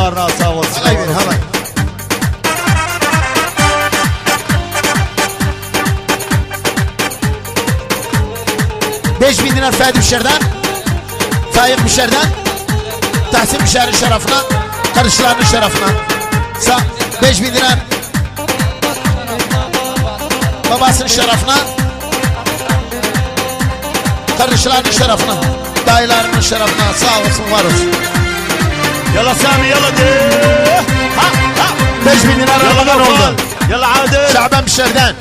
Sağ olsun. Halay ver halay. Beş bin dinar Ferdi Müşer'den, Faik Müşer'den, Tahsin Müşer'in şerefine, kardeşlerinin şerefine. 5000 dinar babasının şerefine, kardeşlerinin şerefine, dayılarının şerefine. Sağ olsun, var olsun. Yalla Sami yalla de. Ha ha. 5000 dinar Ramazan oldu. Yalla Adil. Şaban Müşer'den,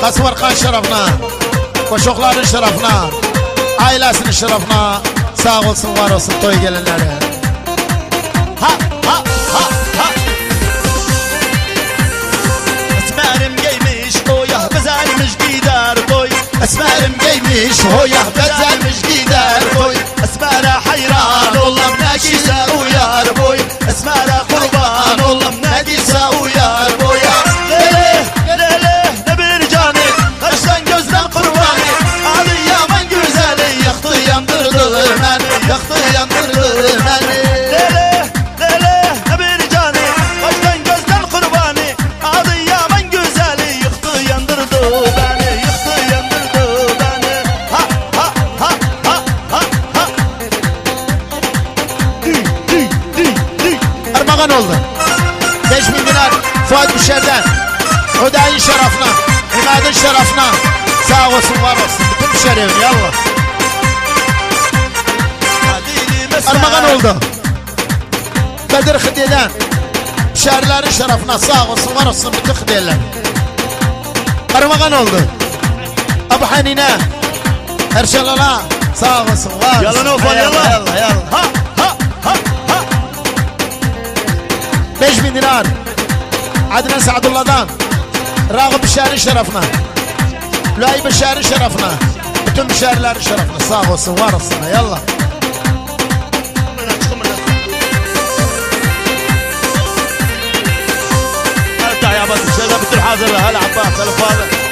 Kasım Arkan şerefine, koşukların şerefine, ailesinin şerefine. Sağ olsun, var olsun toy gelenleri. Ha ha ha ha. Esmerim giymiş hoya bezelmiş gider toy. Esmerim giymiş hoya bezelmiş gider boy. Esmere hayran olam ne giyse uyar boy. Esmere kurban olam ne giyse uyar boy. Lele lele ne bir canı kaştan gözden kurbanı. Adı yaman güzeli yaktı yandırdı beni. Yaktı yandırdı beni. Lele lele ne bir canı kaştan gözden kurbanı. Adı yaman güzeli yaktı yandırdı beni. Yaktı yandırdı beni. Ha ha ha ha ha ha. Armağan oldu. 5000 dinar Fuat Müşer'den, Hüdayi'nin şerefine, İmad'ın şerefine. Sağ olsun, var olsun. Bütün Müşer'in yallah. Armağan oldu. Bedir Hıdiye'den, Müşer'lerin şerefine. Sağ olsun, var olsun. Bütün Hıdiye'ler. Armağan oldu. Abu Hanine, Erşalala. Sağ olsun, var olsun. Yalla Nofal yalla. Yallah yallah. Ha ha ha ha. 5000 dinar Adnan Saadullah'dan, Rağıb Müşer'in şerefine, Lüayb Müşer'in şerefine, bütün müşerlerin şerefine. Sağ olsun, var olsun. Yallah. تعال يا عباس الشباب مثل حاضر هلا عباس هلا فاضل